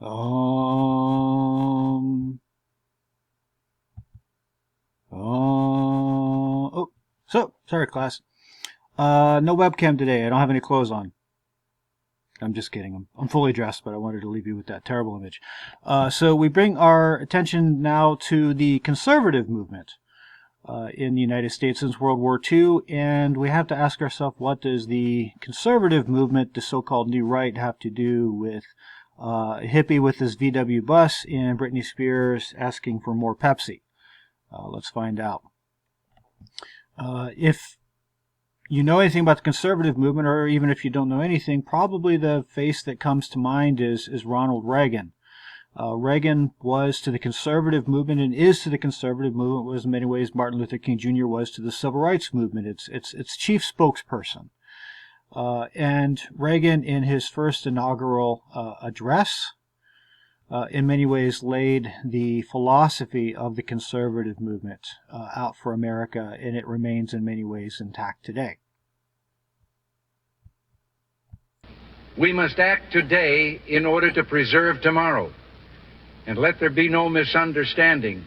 Oh, sorry, class. No webcam today. I don't have any clothes on. I'm just kidding. I'm fully dressed, but I wanted to leave you with that terrible image. So we bring our attention now to the conservative movement in the United States since World War II, and we have to ask ourselves, what does the conservative movement, the so-called New Right, have to do with a hippie with his VW bus and Britney Spears asking for more Pepsi? Let's find out. If you know anything about the conservative movement, or even if you don't know anything, probably the face that comes to mind is Ronald Reagan. Reagan was to the conservative movement, and is to the conservative movement, was in many ways Martin Luther King Jr. was to the civil rights movement. It's chief spokesperson. And Reagan, in his first inaugural address, in many ways laid the philosophy of the conservative movement out for America, and it remains in many ways intact today. We must act today in order to preserve tomorrow. And let there be no misunderstanding.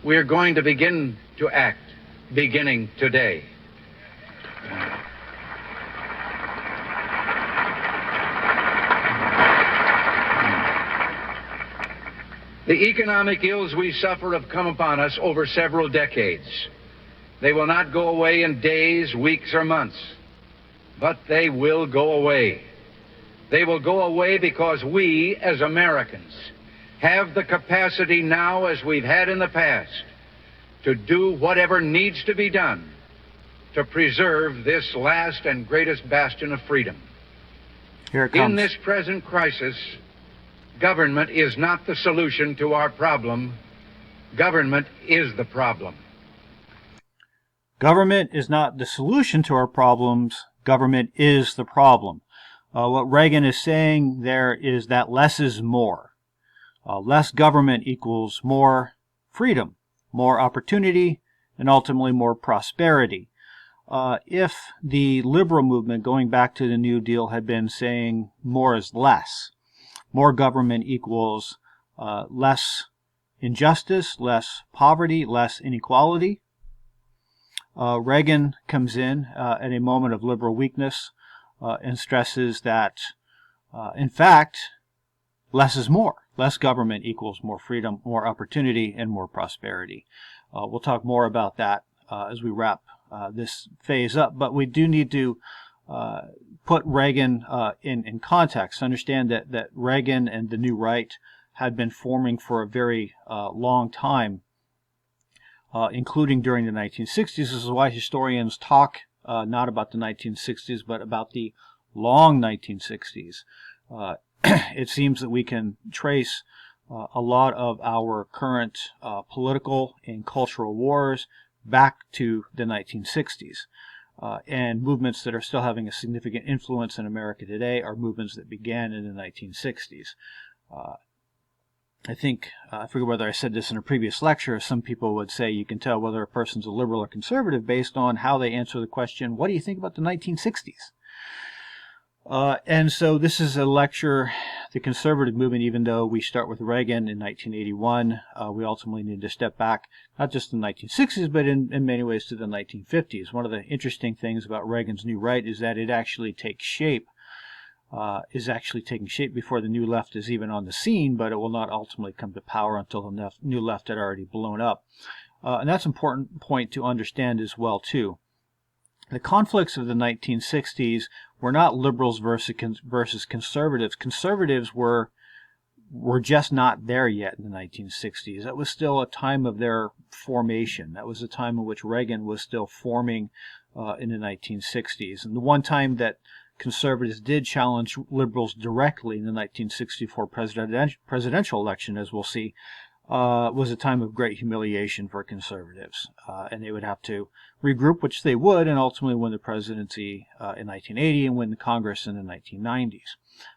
We are going to begin to act beginning today. The economic ills we suffer have come upon us over several decades. They will not go away in days, weeks, or months, but they will go away. They will go away because we, as Americans, have the capacity now, as we've had in the past, to do whatever needs to be done to preserve this last and greatest bastion of freedom. Here it comes. In this present crisis, government is not the solution to our problem. Government is the problem. Government is not the solution to our problems. Government is the problem. What Reagan is saying there is that less is more. Less government equals more freedom, more opportunity, and ultimately more prosperity. If the liberal movement, going back to the New Deal, had been saying more is less, more government equals less injustice, less poverty, less inequality, Reagan comes in at a moment of liberal weakness and stresses that, in fact, less is more. Less government equals more freedom, more opportunity, and more prosperity. We'll talk more about that as we wrap this phase up, but we do need to put Reagan in context. Understand that Reagan and the New Right had been forming for a very long time, including during the 1960s. This is why historians talk not about the 1960s, but about the long 1960s. It seems that we can trace a lot of our current political and cultural wars back to the 1960s. And movements that are still having a significant influence in America today are movements that began in the 1960s. I think, I forget whether I said this in a previous lecture, some people would say you can tell whether a person's a liberal or conservative based on how they answer the question, what do you think about the 1960s? And so this is a lecture, the conservative movement, even though we start with Reagan in 1981, we ultimately need to step back, not just in the 1960s, but in many ways to the 1950s. One of the interesting things about Reagan's New Right is that it actually takes shape, is actually taking shape before the New Left is even on the scene, but it will not ultimately come to power until the New Left had already blown up. And that's an important point to understand as well, too. The conflicts of the 1960s were not liberals versus conservatives. Conservatives were just not there yet in the 1960s. That was still a time of their formation. That was a time in which Reagan was still forming in the 1960s. And the one time that conservatives did challenge liberals directly in the 1964 presidential election, as we'll see, was a time of great humiliation for conservatives. And they would have to regroup, which they would, and ultimately win the presidency in 1980 and win the Congress in the 1990s.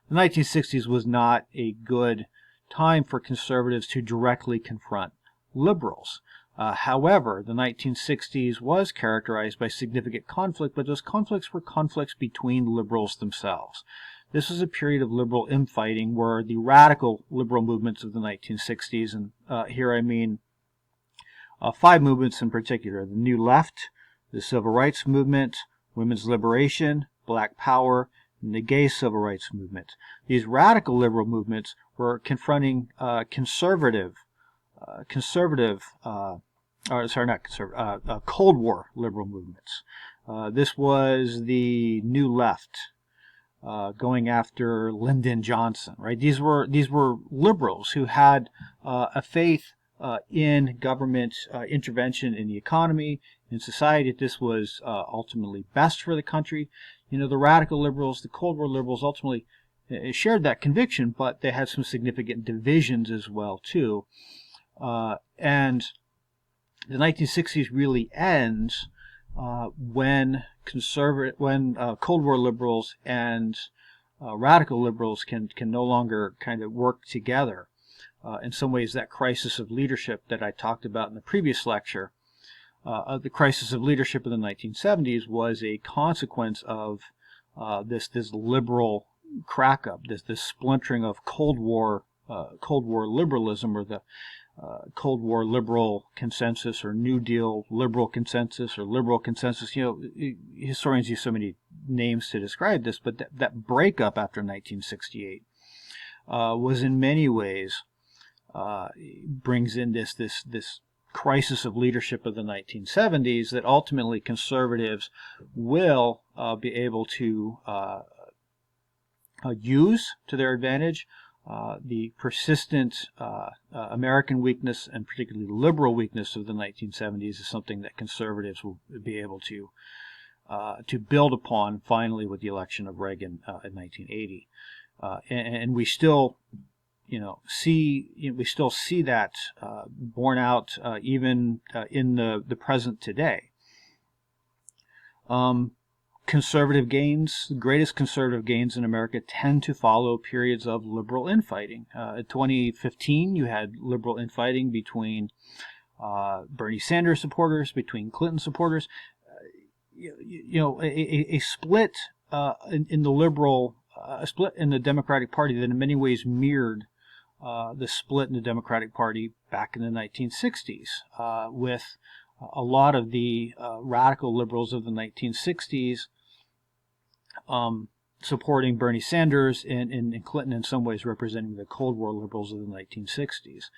The 1960s was not a good time for conservatives to directly confront liberals. However, the 1960s was characterized by significant conflict, but those conflicts were conflicts between liberals themselves. this was a period of liberal infighting where the radical liberal movements of the 1960s, and here I mean 5 movements in particular: the New Left, the Civil Rights Movement, Women's Liberation, Black Power, and the Gay Civil Rights Movement. These radical liberal movements were confronting Cold War liberal movements. This was the New Left, going after Lyndon Johnson, right? These were liberals who had a faith in government intervention in the economy, in society. This was ultimately best for the country. The radical liberals, the Cold War liberals, ultimately shared that conviction, but they had some significant divisions as well too. And the 1960s really ends when Cold War liberals and radical liberals can no longer kind of work together. In some ways, that crisis of leadership that I talked about in the previous lecture, the crisis of leadership in the 1970s, was a consequence of this liberal crack-up, this splintering of Cold War liberalism, or the Cold War liberal consensus, or New Deal liberal consensus, or liberal consensus. Historians use so many names to describe this, but that breakup after 1968 was in many ways brings in this crisis of leadership of the 1970s that ultimately conservatives will be able to use to their advantage. The persistent American weakness, and particularly liberal weakness, of the 1970s is something that conservatives will be able to build upon finally with the election of Reagan in 1980, and we still see that borne out even in the present today. Conservative gains, the greatest conservative gains in America, tend to follow periods of liberal infighting. In 2015, you had liberal infighting between Bernie Sanders supporters, between Clinton supporters. A split in the liberal, a split in the Democratic Party that in many ways mirrored the split in the Democratic Party back in the 1960s, with a lot of the radical liberals of the 1960s supporting Bernie Sanders, and Clinton in some ways representing the Cold War liberals of the 1960s.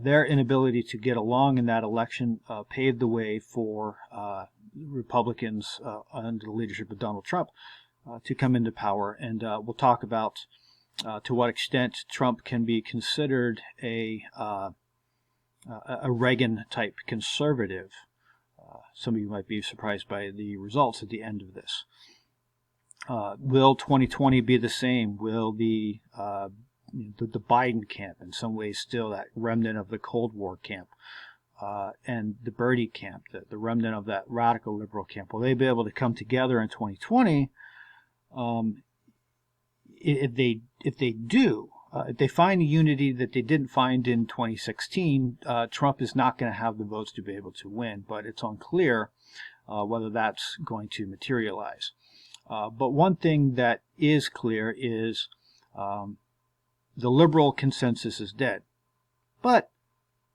Their inability to get along in that election paved the way for Republicans under the leadership of Donald Trump to come into power, and we'll talk about to what extent Trump can be considered a Reagan-type conservative. Some of you might be surprised by the results at the end of this. Will 2020 be the same? Will the Biden camp, in some ways still that remnant of the Cold War camp, and the Bernie camp, the remnant of that radical liberal camp, will they be able to come together in 2020? If they do, if they find the unity that they didn't find in 2016, Trump is not going to have the votes to be able to win, but it's unclear whether that's going to materialize. But one thing that is clear is the liberal consensus is dead. But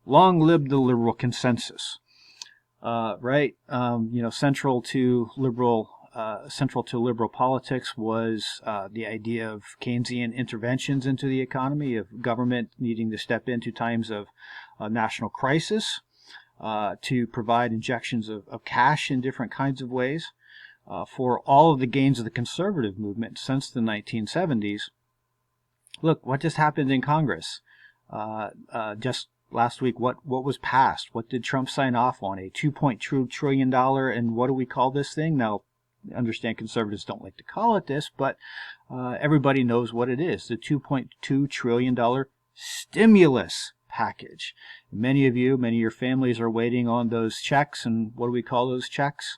long live the liberal consensus, right? Central to liberal politics was the idea of Keynesian interventions into the economy, of government needing to step into times of national crisis to provide injections of cash in different kinds of ways. For all of the gains of the conservative movement since the 1970s, look, what just happened in Congress? Just last week, what was passed? What did Trump sign off on? A $2.2 trillion, and what do we call this thing? Now, I understand conservatives don't like to call it this, but everybody knows what it is, the $2.2 trillion stimulus package. Many of your families are waiting on those checks, and what do we call those checks?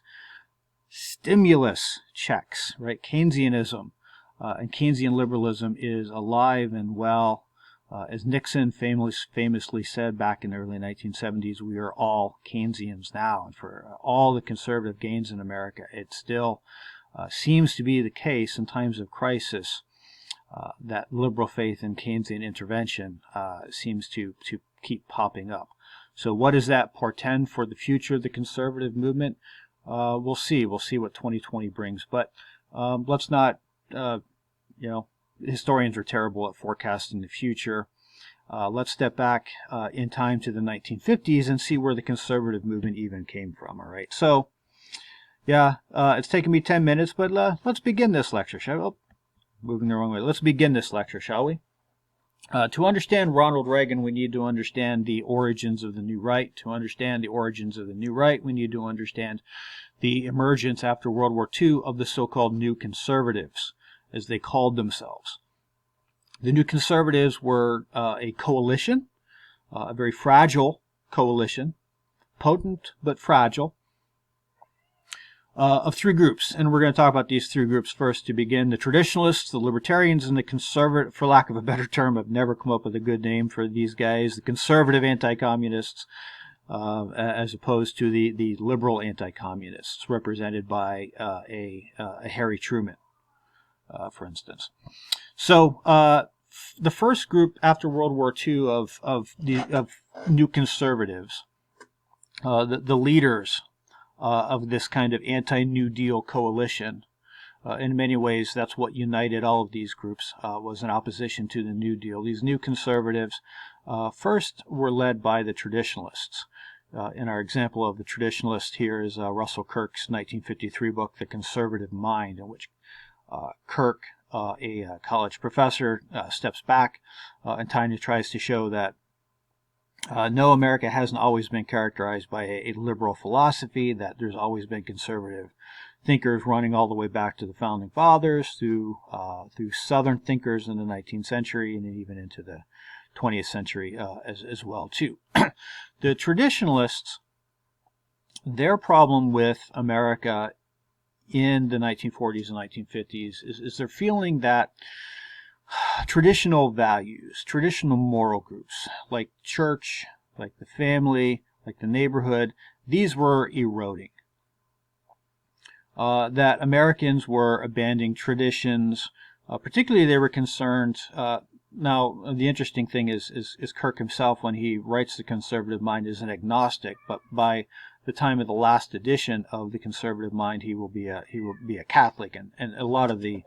Stimulus checks, right? Keynesianism and Keynesian liberalism is alive and well. As Nixon famously said back in the early 1970s, we are all Keynesians now. And for all the conservative gains in America, it still seems to be the case in times of crisis that liberal faith in Keynesian intervention seems to keep popping up. So what does that portend for the future of the conservative movement? We'll see. We'll see what 2020 brings. But let's not, historians are terrible at forecasting the future. Let's step back in time to the 1950s and see where the conservative movement even came from. All right. So, yeah, it's taken me 10 minutes, but let's begin this lecture, shall we? Oh, moving the wrong way. Let's begin this lecture, shall we? To understand Ronald Reagan, we need to understand the origins of the New Right. To understand the origins of the New Right, we need to understand the emergence after World War II of the so-called New Conservatives, as they called themselves. The New Conservatives were a coalition, a very fragile coalition, potent but fragile, of three groups. And we're going to talk about these three groups first to begin. The traditionalists, the libertarians, and the conservative, for lack of a better term, I've never come up with a good name for these guys, the conservative anti-communists, as opposed to the liberal anti-communists, represented by a Harry Truman, for instance. So the first group after World War II of New Conservatives, the leaders of this kind of anti-New Deal coalition. In many ways, that's what united all of these groups, was an opposition to the New Deal. These New Conservatives first were led by the traditionalists. In our example of the traditionalist here is Russell Kirk's 1953 book, The Conservative Mind, in which Kirk, a college professor, steps back and tries to show that no, America hasn't always been characterized by a liberal philosophy, that there's always been conservative thinkers running all the way back to the Founding Fathers, through Southern thinkers in the 19th century, and even into the 20th century as well, too. The traditionalists, their problem with America in the 1940s and 1950s is their feeling that traditional values, traditional moral groups, like church, like the family, like the neighborhood, these were eroding. That Americans were abandoning traditions. Particularly, they were concerned. Now, the interesting thing is Kirk himself, when he writes The Conservative Mind, is an agnostic, but by the time of the last edition of The Conservative Mind, he will be a Catholic, and a lot of the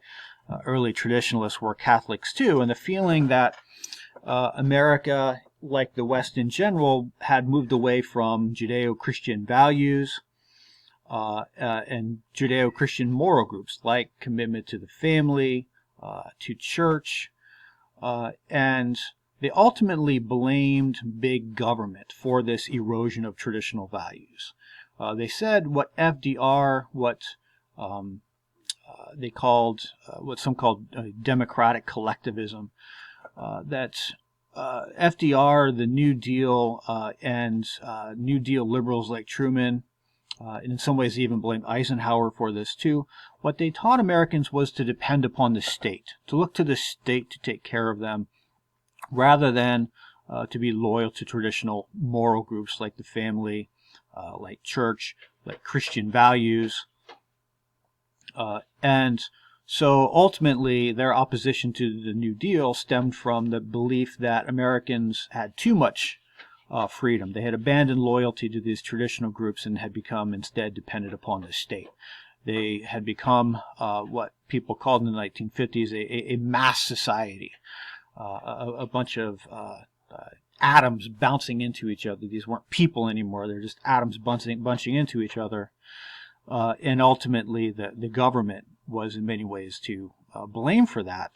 early traditionalists were Catholics too, and the feeling that America, like the West in general, had moved away from Judeo-Christian values and Judeo-Christian moral groups like commitment to the family, to church, and they ultimately blamed big government for this erosion of traditional values. They said what FDR, what they called, what some called democratic collectivism, that FDR, the New Deal, and New Deal liberals like Truman, and in some ways even blamed Eisenhower for this too. What they taught Americans was to depend upon the state, to look to the state to take care of them, rather than to be loyal to traditional moral groups like the family, like church, like Christian values. And so ultimately their opposition to the New Deal stemmed from the belief that Americans had too much freedom. They had abandoned loyalty to these traditional groups and had become instead dependent upon the state. They had become what people called in the 1950s a mass society, a bunch of atoms bouncing into each other. These weren't people anymore. They're just atoms bunching into each other. And ultimately, the government was in many ways to blame for that.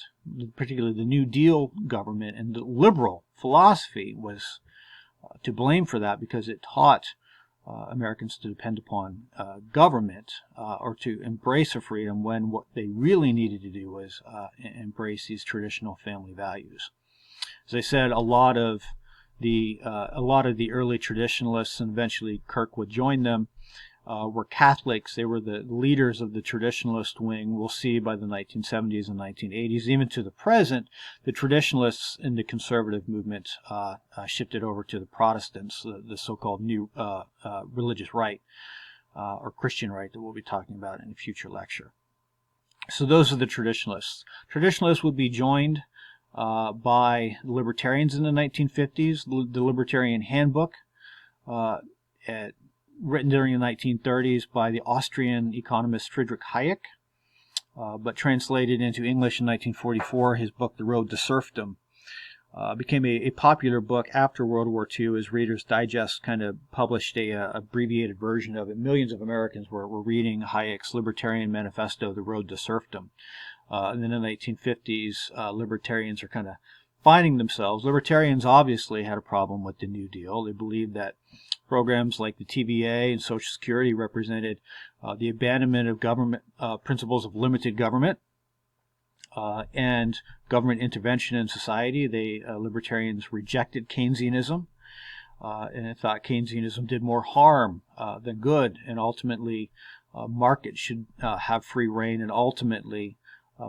Particularly the New Deal government and the liberal philosophy was to blame for that, because it taught Americans to depend upon government or to embrace a freedom, when what they really needed to do was embrace these traditional family values. As I said, a lot of the early traditionalists, and eventually Kirk would join them, were Catholics. They were the leaders of the traditionalist wing. We'll see by the 1970s and 1980s, even to the present, the traditionalists in the conservative movement shifted over to the Protestants, the so-called new religious right or Christian right that we'll be talking about in a future lecture. So those are the traditionalists. Traditionalists would be joined by libertarians in the 1950s. The Libertarian Handbook, written during the 1930s by the Austrian economist Friedrich Hayek, but translated into English in 1944. His book, The Road to Serfdom, became a popular book after World War II, as Reader's Digest kind of published a abbreviated version of it. Millions of Americans were reading Hayek's Libertarian Manifesto, The Road to Serfdom. And then in the 1950s, libertarians are kind of finding themselves. Libertarians obviously had a problem with the New Deal. They believed that programs like the TVA and Social Security represented the abandonment of government principles of limited government and government intervention in society. Libertarians rejected Keynesianism and thought Keynesianism did more harm than good, and ultimately markets should have free reign, and ultimately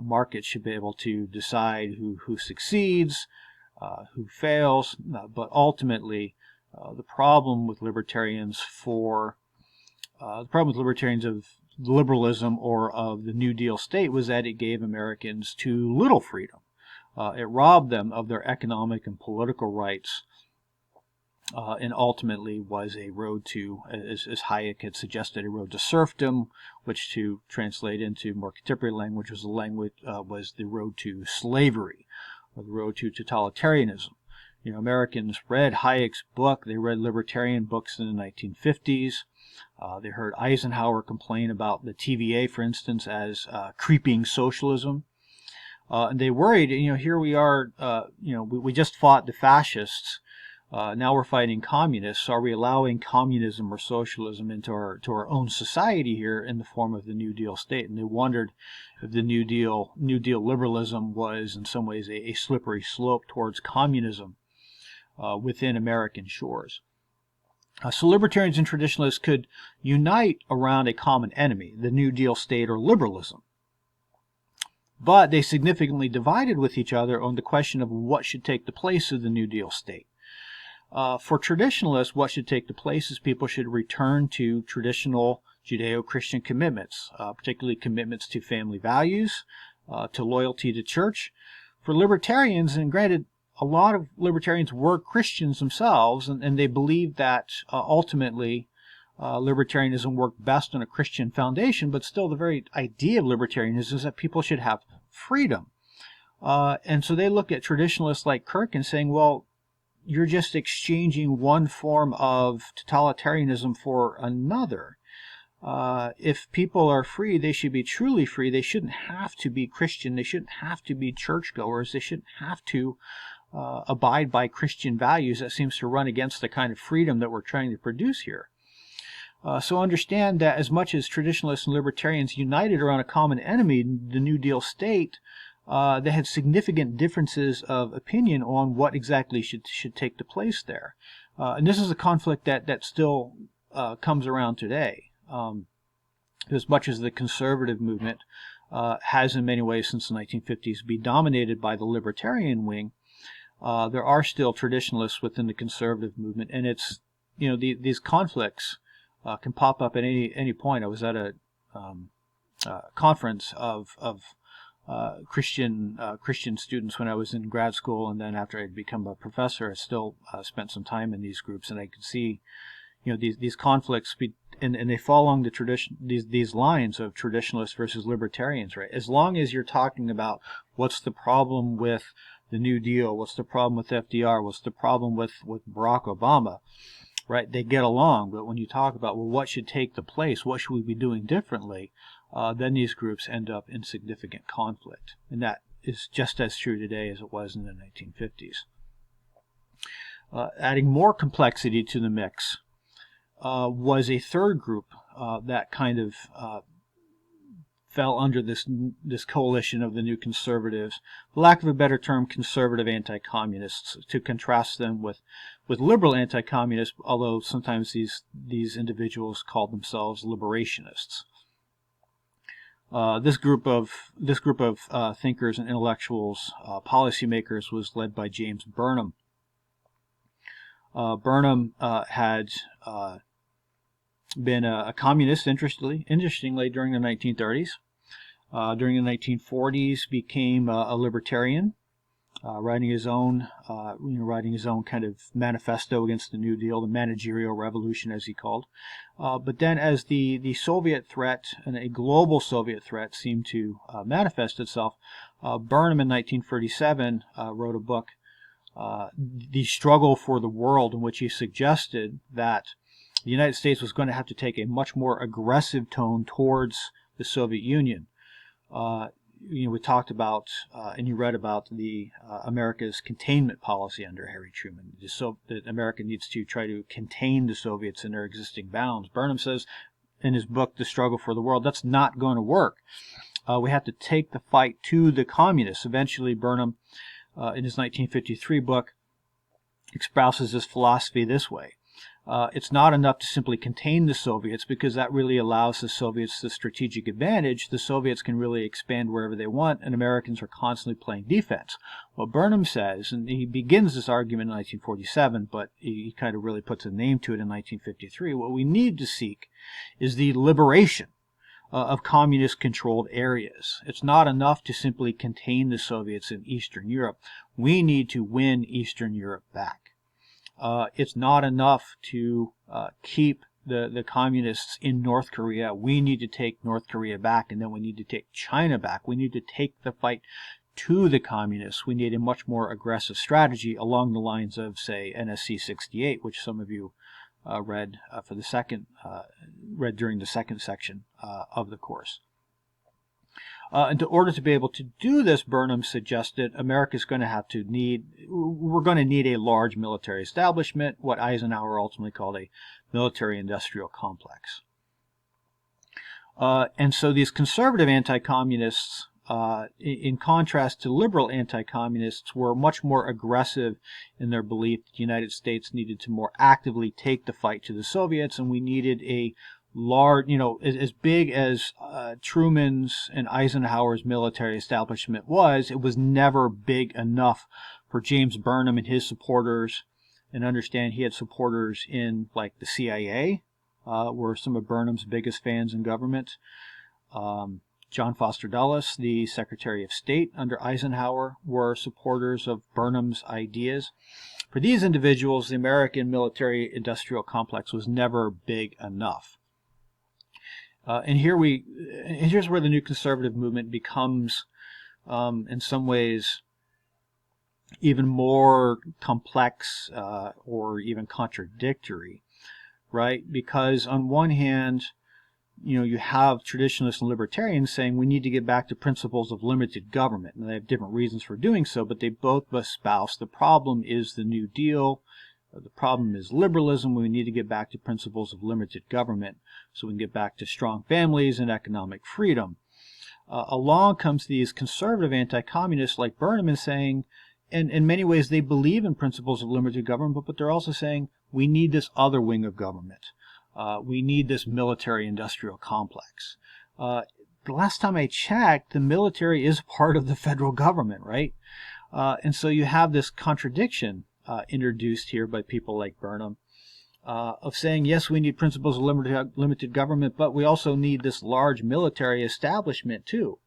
markets should be able to decide who succeeds, who fails, but ultimately the problem with libertarians of liberalism or of the New Deal state was that it gave Americans too little freedom. It robbed them of their economic and political rights, and ultimately was a road to, as Hayek had suggested, a road to serfdom, which, to translate into more contemporary language, was the road to slavery, or the road to totalitarianism. Americans read Hayek's book. They read libertarian books in the 1950s. They heard Eisenhower complain about the TVA, for instance, as creeping socialism. And they worried, here we are, we just fought the fascists. Now we're fighting communists. Are we allowing communism or socialism into our own society here in the form of the New Deal state? And they wondered if the New Deal liberalism was in some ways a slippery slope towards communism within American shores. So libertarians and traditionalists could unite around a common enemy, the New Deal state or liberalism. But they significantly divided with each other on the question of what should take the place of the New Deal state. For traditionalists, what should take the place is people should return to traditional Judeo-Christian commitments, particularly commitments to family values, to loyalty to church. For libertarians, and granted, a lot of libertarians were Christians themselves, and they believed that ultimately libertarianism worked best on a Christian foundation, but still the very idea of libertarianism is that people should have freedom. And so they look at traditionalists like Kirk and saying, well, you're just exchanging one form of totalitarianism for another. If people are free, they should be truly free. They shouldn't have to be Christian. They shouldn't have to be churchgoers. They shouldn't have to abide by Christian values. That seems to run against the kind of freedom that we're trying to produce here. So understand that as much as traditionalists and libertarians united around a common enemy, the New Deal state, they had significant differences of opinion on what exactly should take the place there. And this is a conflict that still comes around today. As much as the conservative movement has in many ways since the 1950s been dominated by the libertarian wing, there are still traditionalists within the conservative movement, and it's, these conflicts can pop up at any point. I was at a conference of Christian students when I was in grad school, and then after I'd become a professor, I still spent some time in these groups, and I could see, these conflicts, and they fall along the tradition, these lines of traditionalists versus libertarians, right? As long as you're talking about what's the problem with the New Deal, what's the problem with FDR, what's the problem with Barack Obama, right? They get along. But when you talk about, well, what should take the place, what should we be doing differently, then these groups end up in significant conflict. And that is just as true today as it was in the 1950s. Adding more complexity to the mix was a third group that kind of fell under this coalition of the new conservatives, for lack of a better term, conservative anti-communists, to contrast them with liberal anti-communists, although sometimes these individuals called themselves liberationists. This group of thinkers and intellectuals, policymakers, was led by James Burnham. Burnham had been a communist, interestingly, during the 1930s. during the 1940s became a libertarian, writing his own kind of manifesto against the New Deal, the managerial revolution, as he called. But then, as the Soviet threat and a global Soviet threat seemed to manifest itself, Burnham in 1937 wrote a book, The Struggle for the World, in which he suggested that the United States was going to have to take a much more aggressive tone towards the Soviet Union. We talked about, and you read about America's containment policy under Harry Truman. That America needs to try to contain the Soviets in their existing bounds. Burnham says in his book, The Struggle for the World, that's not going to work. We have to take the fight to the communists. Eventually, Burnham, in his 1953 book, espouses his philosophy this way. It's not enough to simply contain the Soviets, because that really allows the Soviets the strategic advantage. The Soviets can really expand wherever they want, and Americans are constantly playing defense. What Burnham says, and he begins this argument in 1947, but he kind of really puts a name to it in 1953, what we need to seek is the liberation of communist-controlled areas. It's not enough to simply contain the Soviets in Eastern Europe. We need to win Eastern Europe back. It's not enough to keep the communists in North Korea. We need to take North Korea back, and then we need to take China back. We need to take the fight to the communists. We need a much more aggressive strategy along the lines of, say, NSC 68, which some of you read during the second section of the course. And in order to be able to do this, Burnham suggested we're going to need a large military establishment, what Eisenhower ultimately called a military-industrial complex. And so these conservative anti-communists, in contrast to liberal anti-communists, were much more aggressive in their belief that the United States needed to more actively take the fight to the Soviets, and we needed a large, as big as Truman's and Eisenhower's military establishment was, it was never big enough for James Burnham and his supporters. And understand he had supporters in, like, the CIA, were some of Burnham's biggest fans in government. John Foster Dulles, the Secretary of State under Eisenhower, were supporters of Burnham's ideas. For these individuals, the American military-industrial complex was never big enough. And here's where the new conservative movement becomes, in some ways, even more complex or even contradictory, right? Because on one hand, you have traditionalists and libertarians saying we need to get back to principles of limited government, and they have different reasons for doing so, but they both espouse the problem is the New Deal. The problem is liberalism. We need to get back to principles of limited government so we can get back to strong families and economic freedom. Along comes these conservative anti-communists like Burnham and saying, and in many ways they believe in principles of limited government, but they're also saying we need this other wing of government. We need this military-industrial complex. The last time I checked, the military is part of the federal government, right? And so you have this contradiction introduced here by people like Burnham, of saying, yes, we need principles of limited government, but we also need this large military establishment too.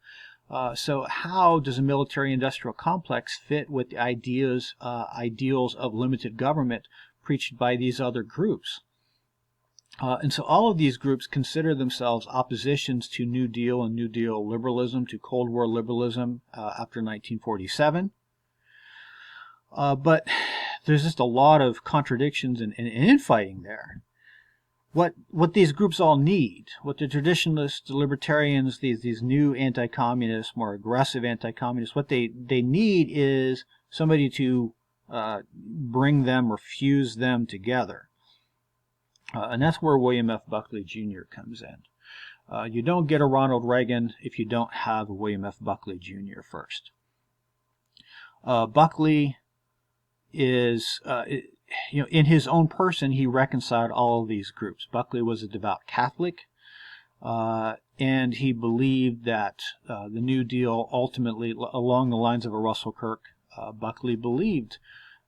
So how does a military-industrial complex fit with the ideals of limited government preached by these other groups? And so all of these groups consider themselves oppositions to New Deal and New Deal liberalism, to Cold War liberalism after 1947. But there's just a lot of contradictions and infighting there. What these groups all need, what the traditionalists, the libertarians, these new anti-communists, more aggressive anti-communists, what they need is somebody to bring them or fuse them together. And that's where William F. Buckley Jr. comes in. You don't get a Ronald Reagan if you don't have a William F. Buckley Jr. first. Buckley is, in his own person, he reconciled all of these groups. Buckley was a devout Catholic, and he believed that the New Deal ultimately, along the lines of a Russell Kirk, Buckley believed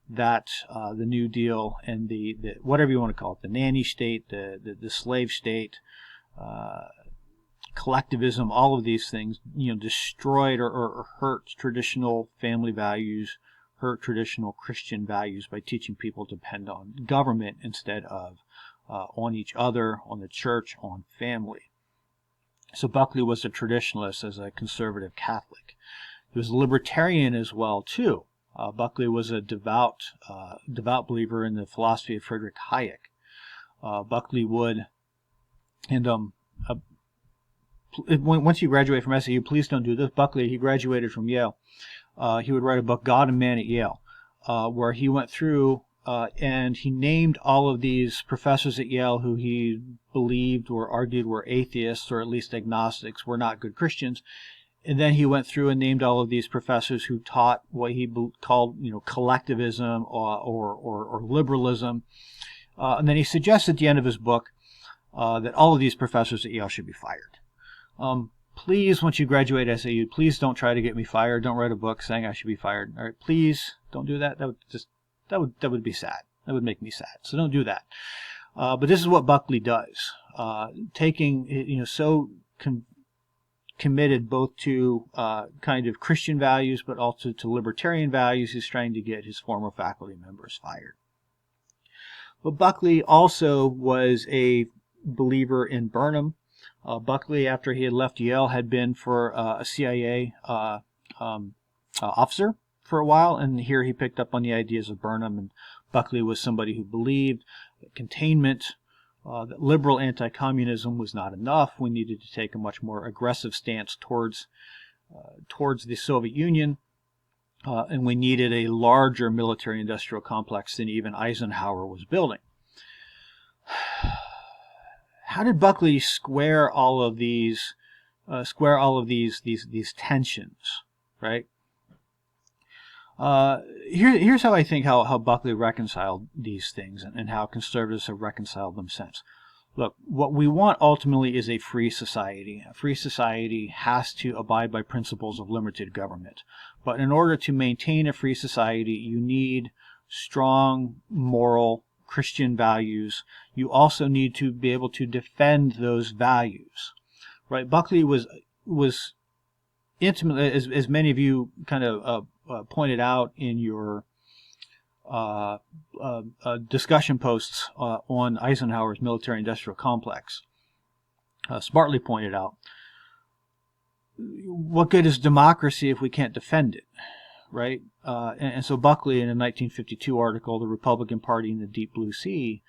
that the New Deal and the whatever you want to call it, the nanny state, the slave state, collectivism, all of these things, destroyed or hurt traditional family values, hurt traditional Christian values by teaching people to depend on government instead of on each other, on the church, on family. So Buckley was a traditionalist as a conservative Catholic. He was a libertarian as well, too. Buckley was a devout believer in the philosophy of Friedrich Hayek. Buckley would, and once you graduate from SAU, please don't do this. Buckley, he graduated from Yale. He would write a book, God and Man at Yale, where he went through and he named all of these professors at Yale who he believed or argued were atheists or at least agnostics, were not good Christians. And then he went through and named all of these professors who taught what he called, collectivism or liberalism. And then he suggested at the end of his book that all of these professors at Yale should be fired. Please, once you graduate SAU, please don't try to get me fired. Don't write a book saying I should be fired. All right, please don't do that. That would be sad. That would make me sad. So don't do that. But this is what Buckley does. Taking, committed both to kind of Christian values, but also to libertarian values. He's trying to get his former faculty members fired. But Buckley also was a believer in Burnham. Buckley, after he had left Yale, had been for a CIA officer for a while, and here he picked up on the ideas of Burnham. And Buckley was somebody who believed that containment, that liberal anti-communism was not enough. We needed to take a much more aggressive stance towards the Soviet Union, and we needed a larger military-industrial complex than even Eisenhower was building. How did Buckley square all of these tensions, right? Here's how I think how Buckley reconciled these things and how conservatives have reconciled them since. Look, what we want ultimately is a free society. A free society has to abide by principles of limited government. But in order to maintain a free society, you need strong moral Christian values. You also need to be able to defend those values, right? Buckley was intimately, as many of you kind of pointed out in your discussion posts on Eisenhower's military-industrial complex, smartly pointed out, what good is democracy if we can't defend it, right? And so Buckley, in a 1952 article, The Republican Party in the Deep Blue Sea,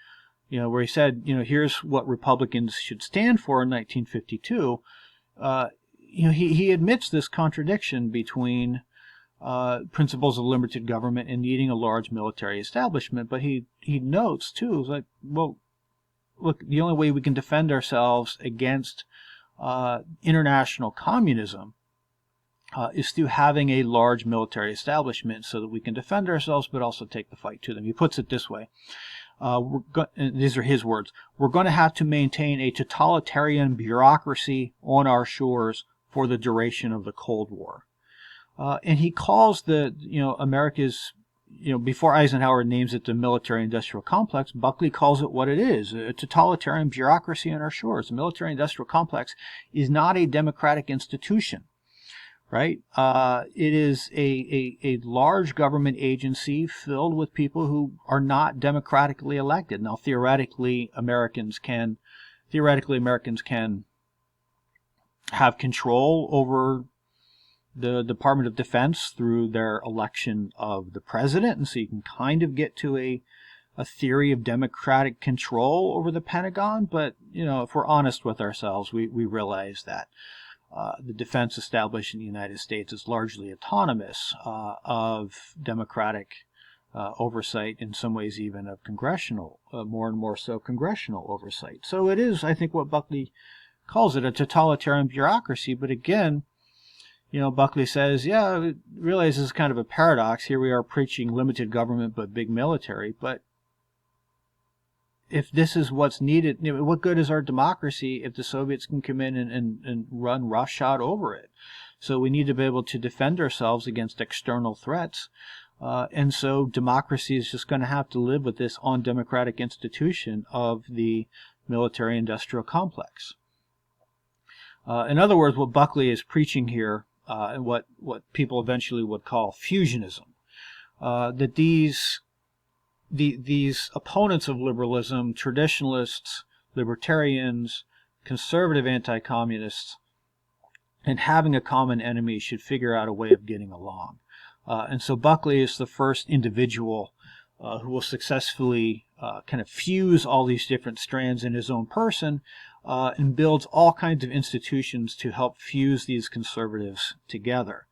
where he said, here's what Republicans should stand for in 1952, he admits this contradiction between principles of limited government and needing a large military establishment, but he notes too, like, well, look, the only way we can defend ourselves against international communism is through having a large military establishment so that we can defend ourselves but also take the fight to them. He puts it this way. These are his words. We're going to have to maintain a totalitarian bureaucracy on our shores for the duration of the Cold War. And he calls America's, before Eisenhower names it the military-industrial complex, Buckley calls it what it is, a totalitarian bureaucracy on our shores. The military-industrial complex is not a democratic institution, right? It is a large government agency filled with people who are not democratically elected. Now, theoretically, Americans can have control over the Department of Defense through their election of the president, and so you can kind of get to a theory of democratic control over the Pentagon. But if we're honest with ourselves, we realize that the defense established in the United States is largely autonomous of democratic oversight, in some ways even of congressional, more and more so congressional oversight. So it is, I think, what Buckley calls it, a totalitarian bureaucracy. But again, Buckley says, yeah, realize this is kind of a paradox. Here we are preaching limited government but big military. But if this is what's needed, what good is our democracy if the Soviets can come in and run roughshod over it? So we need to be able to defend ourselves against external threats. And so democracy is just going to have to live with this undemocratic institution of the military-industrial complex. In other words, what Buckley is preaching here, and what people eventually would call fusionism, that these opponents of liberalism, traditionalists, libertarians, conservative anti-communists, and having a common enemy should figure out a way of getting along. And so Buckley is the first individual who will successfully kind of fuse all these different strands in his own person, and builds all kinds of institutions to help fuse these conservatives together.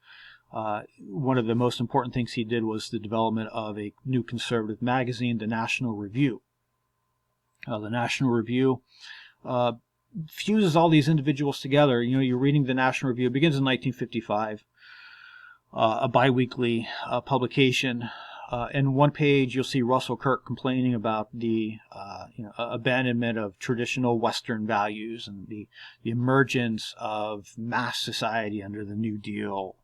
One of the most important things he did was the development of a new conservative magazine, the National Review. The National Review fuses all these individuals together. You know, you're reading the National Review. It begins in 1955, a biweekly publication. In one page, you'll see Russell Kirk complaining about the abandonment of traditional Western values and the emergence of mass society under the New Deal.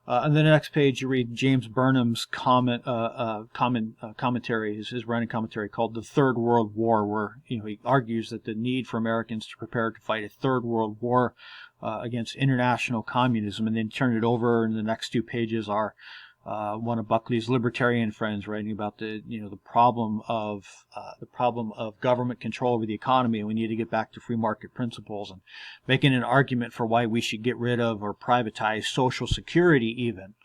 And then the next page, you read James Burnham's commentary, his running commentary called "The Third World War," where he argues that the need for Americans to prepare to fight a third world war against international communism. And then turn it over, and the next two pages are one of Buckley's libertarian friends writing about the problem of government control over the economy, and we need to get back to free market principles, and making an argument for why we should get rid of or privatize Social Security even.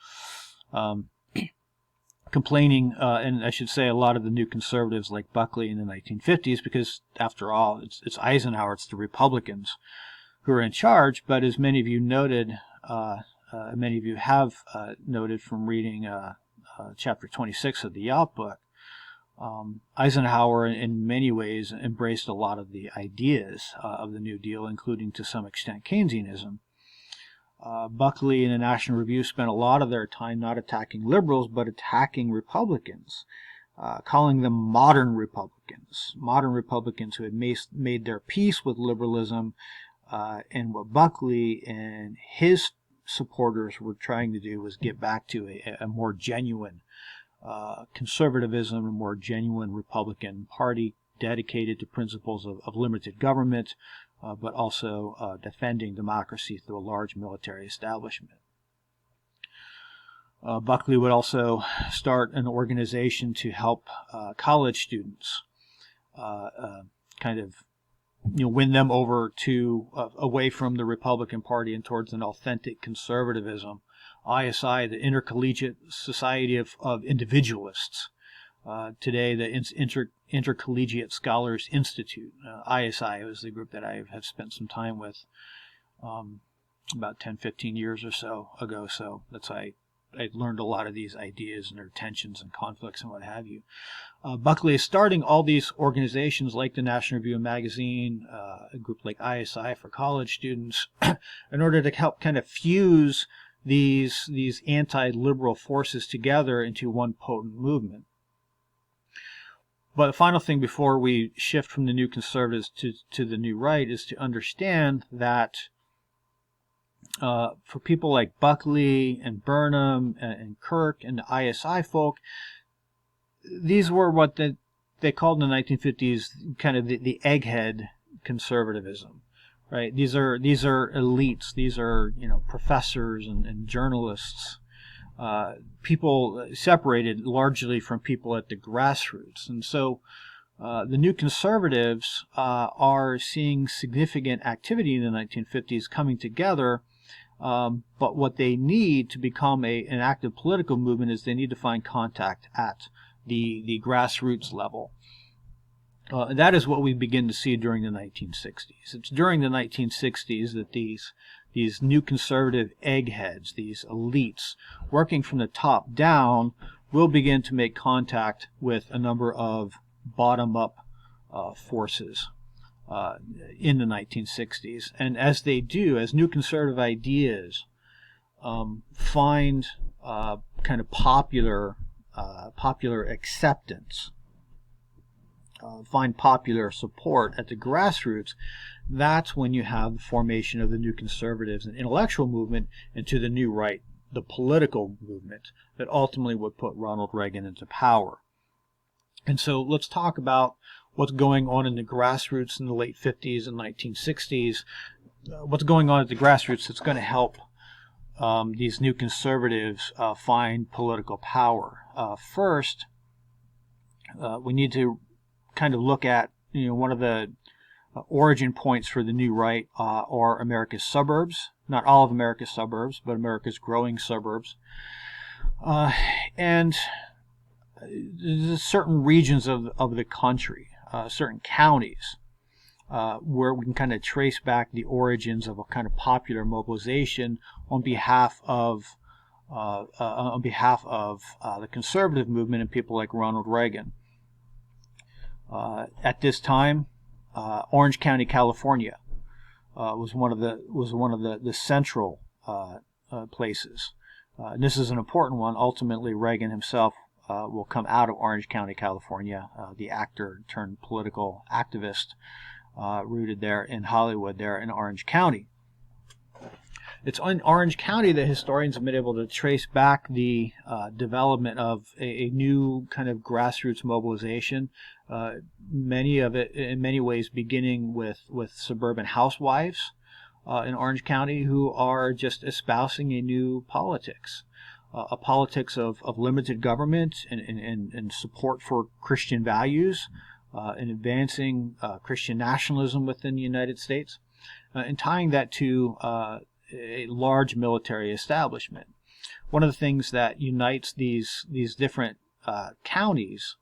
Complaining, and I should say a lot of the new conservatives like Buckley in the 1950s, because after all, it's Eisenhower, it's the Republicans who are in charge. But as many of you noted, many of you have noted from reading chapter 26 of the Youth book, Eisenhower in many ways embraced a lot of the ideas of the New Deal, including to some extent Keynesianism. Buckley and the National Review spent a lot of their time not attacking liberals, but attacking Republicans, calling them modern Republicans who had made their peace with liberalism, and what Buckley and his supporters were trying to do was get back to a more genuine conservatism, a more genuine Republican Party dedicated to principles of limited government, but also defending democracy through a large military establishment. Buckley would also start an organization to help college students win them over to away from the Republican Party and towards an authentic conservatism. ISI, the Intercollegiate Society of Individualists. Today, the Intercollegiate Scholars Institute. ISI was the group that I have spent some time with about 10, 15 years or so ago. So that's how I learned a lot of these ideas and their tensions and conflicts and what have you. Buckley is starting all these organizations like the National Review Magazine, a group like ISI for college students, in order to help kind of fuse these anti-liberal forces together into one potent movement. But the final thing before we shift from the new conservatives to the new right is to understand that for people like Buckley and Burnham and Kirk and the ISI folk, these were what they called in the 1950s kind of the egghead conservatism, right? These are elites. These are professors and journalists, people separated largely from people at the grassroots. And so the new conservatives are seeing significant activity in the 1950s coming together. But what they need to become an active political movement is they need to find contact at the grassroots level. That is what we begin to see during the 1960s. It's during the 1960s that these new conservative eggheads, these elites, working from the top down, will begin to make contact with a number of bottom-up forces in the 1960s. And as they do, as new conservative ideas find kind of popular acceptance, find popular support at the grassroots, that's when you have the formation of the new conservatives and intellectual movement into the new right, the political movement that ultimately would put Ronald Reagan into power. And so let's talk about what's going on in the grassroots in the late 50s and 1960s what's going on at the grassroots that's going to help these new conservatives find political power. First, we need to kind of look at, one of the origin points for the new right are America's suburbs. Not all of America's suburbs, but America's growing suburbs. And there's certain regions of the country, certain counties, where we can kind of trace back the origins of a kind of popular mobilization on behalf of the conservative movement and people like Ronald Reagan. At this time, Orange County, California, was one of the central places. And this is an important one. Ultimately, Reagan himself will come out of Orange County, California, the actor turned political activist, rooted there in Hollywood, there in Orange County. It's in Orange County that historians have been able to trace back the development of a new kind of grassroots mobilization, many of it in many ways beginning with suburban housewives in Orange County who are just espousing a new politics, a politics of limited government and support for Christian values, and advancing Christian nationalism within the United States, and tying that to a large military establishment. One of the things that unites these different counties,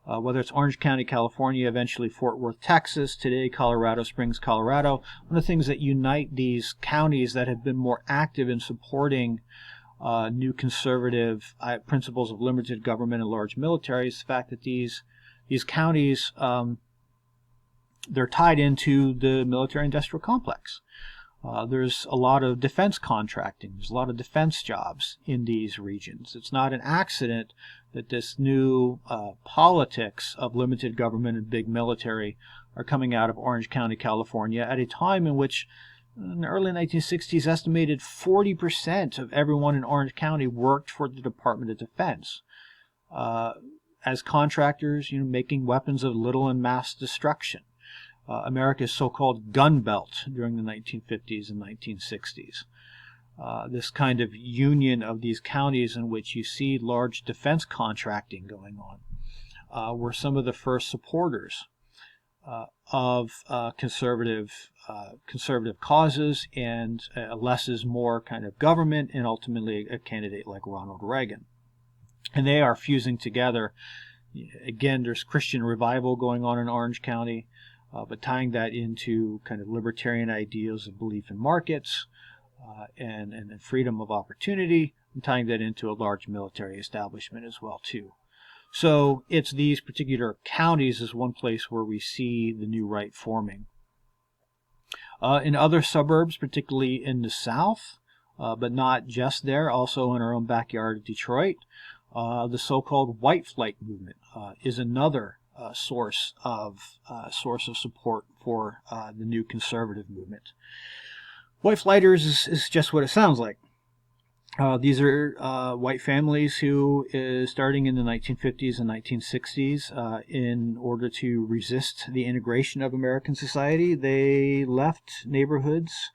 whether it's Orange County, California, eventually Fort Worth, Texas, today Colorado Springs, Colorado, one of the things that unite these counties that have been more active in supporting new conservative principles of limited government and large military is the fact that these counties, they're tied into the military-industrial complex. There's a lot of defense contracting. There's a lot of defense jobs in these regions. It's not an accident that this new politics of limited government and big military are coming out of Orange County, California, at a time in which, in the early 1960s, estimated 40% of everyone in Orange County worked for the Department of Defense as contractors, making weapons of little and mass destruction. America's so-called gun belt during the 1950s and 1960s. This kind of union of these counties in which you see large defense contracting going on were some of the first supporters of conservative causes and less is more kind of government, and ultimately a candidate like Ronald Reagan. And they are fusing together. Again, there's Christian revival going on in Orange County, but tying that into kind of libertarian ideals of belief in markets and freedom of opportunity, and tying that into a large military establishment as well too. So it's these particular counties as one place where we see the new right forming. In other suburbs, particularly in the South, but not just there, also in our own backyard of Detroit, the so-called white flight movement is another source of support for the new conservative movement. White flighters is just what it sounds like. These are white families who, starting in the 1950s and 1960s, in order to resist the integration of American society, they left neighborhoods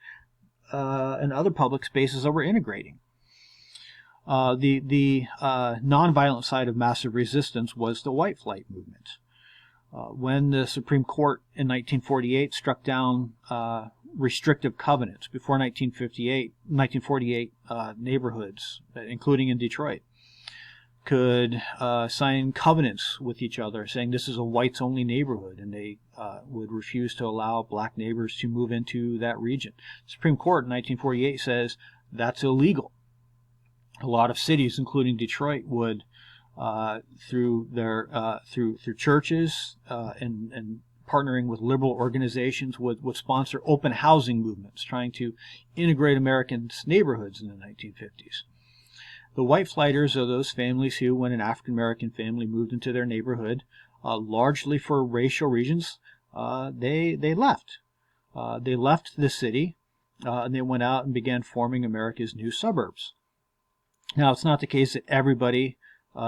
and other public spaces that were integrating. The nonviolent side of massive resistance was the white flight movement. When the Supreme Court in 1948 struck down restrictive covenants, before 1948, neighborhoods, including in Detroit, could sign covenants with each other saying this is a whites-only neighborhood, and they would refuse to allow black neighbors to move into that region. The Supreme Court in 1948 says that's illegal. A lot of cities, including Detroit, would through churches and partnering with liberal organizations would sponsor open housing movements trying to integrate Americans' neighborhoods in the 1950s. The white flighters are those families who, when an African American family moved into their neighborhood, largely for racial reasons, they left. They left the city and they went out and began forming America's new suburbs. Now, it's not the case that everybody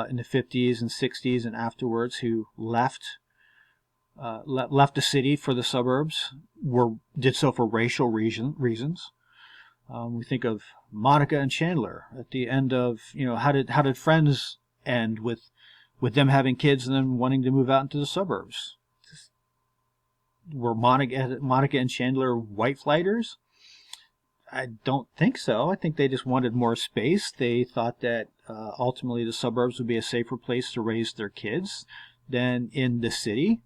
in the 50s and 60s and afterwards who left left the city for the suburbs did so for racial reasons. We think of Monica and Chandler at the end of, how did Friends end with them having kids and then wanting to move out into the suburbs? Were Monica and Chandler white flighters? I don't think so. I think they just wanted more space. They thought that ultimately the suburbs would be a safer place to raise their kids than in the city.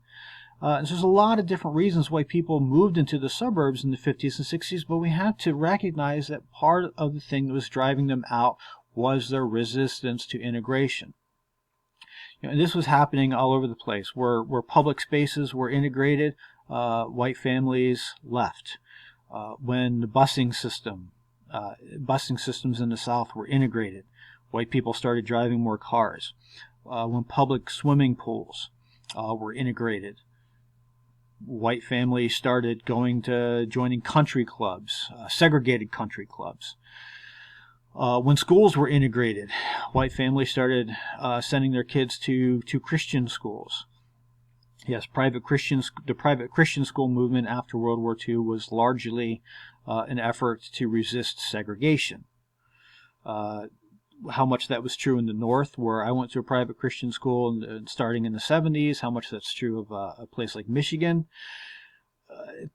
So there's a lot of different reasons why people moved into the suburbs in the 50s and 60s, but we have to recognize that part of the thing that was driving them out was their resistance to integration. And this was happening all over the place. Where public spaces were integrated, white families left. When the busing systems in the South were integrated, white people started driving more cars. When public swimming pools were integrated, white families started joining country clubs, segregated country clubs. When schools were integrated, white families started sending their kids to Christian schools. Yes, the private Christian school movement after World War II was largely an effort to resist segregation. How much that was true in the North, where I went to a private Christian school starting in the 70s, how much that's true of a place like Michigan,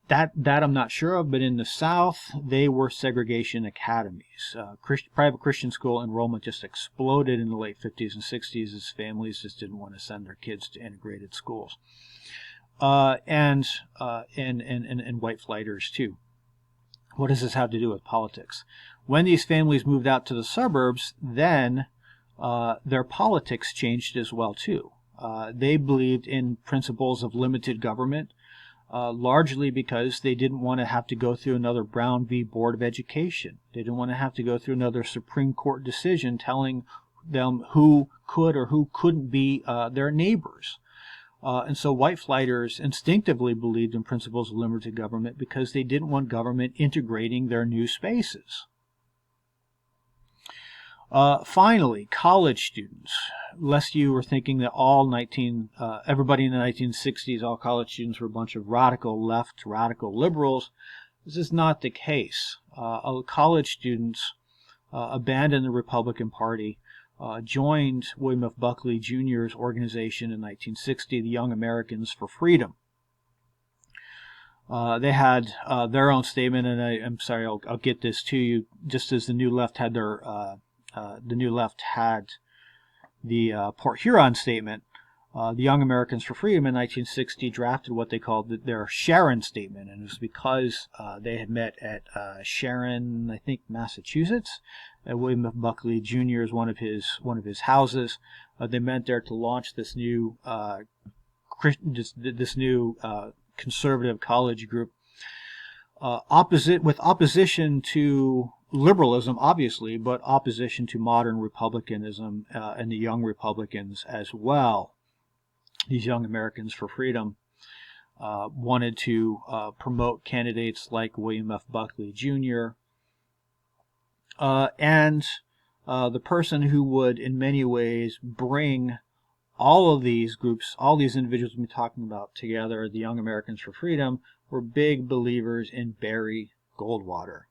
that I'm not sure of, but in the South, they were segregation academies. Private Christian school enrollment just exploded in the late 50s and 60s as families just didn't want to send their kids to integrated schools. And white flighters too. What does this have to do with politics? When these families moved out to the suburbs, then their politics changed as well too. They believed in principles of limited government, largely because they didn't want to have to go through another Brown v. Board of Education. They didn't want to have to go through another Supreme Court decision telling them who could or who couldn't be their neighbors. And so white flighters instinctively believed in principles of limited government because they didn't want government integrating their new spaces. Finally, college students. Lest you were thinking that everybody in the 1960s, all college students were a bunch of radical left, radical liberals. This is not the case. College students abandoned the Republican Party, joined William F. Buckley Jr.'s organization in 1960, the Young Americans for Freedom. They had their own statement, and I'm sorry, I'll get this to you. Just as the New Left had the Port Huron statement, the Young Americans for Freedom in 1960 drafted what they called their Sharon Statement, and it was because they had met at Sharon, I think, Massachusetts. William F. Buckley Jr. is one of his houses. They met there to launch this new conservative college group, opposition to liberalism, obviously, but opposition to modern republicanism and the young Republicans as well. These Young Americans for Freedom wanted to promote candidates like William F. Buckley Jr. And the person who would, in many ways, bring all of these groups, all these individuals we've been talking about together, the Young Americans for Freedom, were big believers in Barry Goldwater.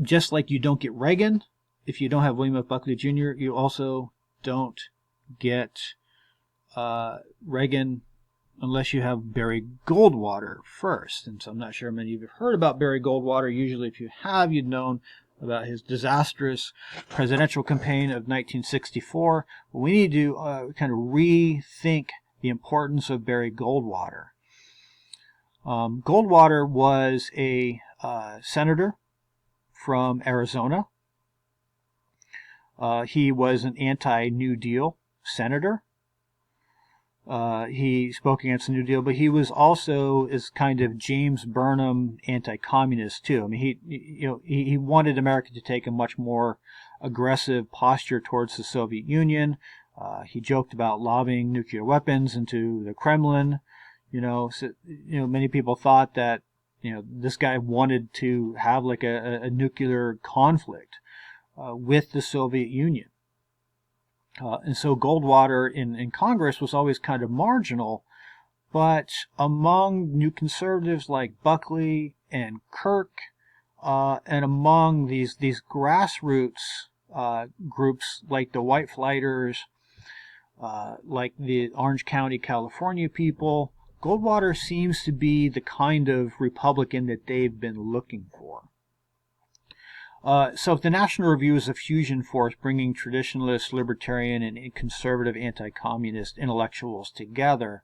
Just like you don't get Reagan if you don't have William F. Buckley Jr., you also don't get Reagan unless you have Barry Goldwater first. And so I'm not sure many of you have heard about Barry Goldwater. Usually if you have, you'd known about his disastrous presidential campaign of 1964. But we need to kind of rethink the importance of Barry Goldwater. Goldwater was a senator from Arizona. He was an anti-New Deal senator. He spoke against the New Deal, but he was also is kind of James Burnham anti-communist too. I mean, he wanted America to take a much more aggressive posture towards the Soviet Union. He joked about lobbing nuclear weapons into the Kremlin. Many people thought that this guy wanted to have like a nuclear conflict with the Soviet Union. And so Goldwater in Congress was always kind of marginal, but among new conservatives like Buckley and Kirk, and among these grassroots groups like the White Flighters, like the Orange County, California people, Goldwater seems to be the kind of Republican that they've been looking for. So if the National Review is a fusion force bringing traditionalist, libertarian, and conservative anti-communist intellectuals together,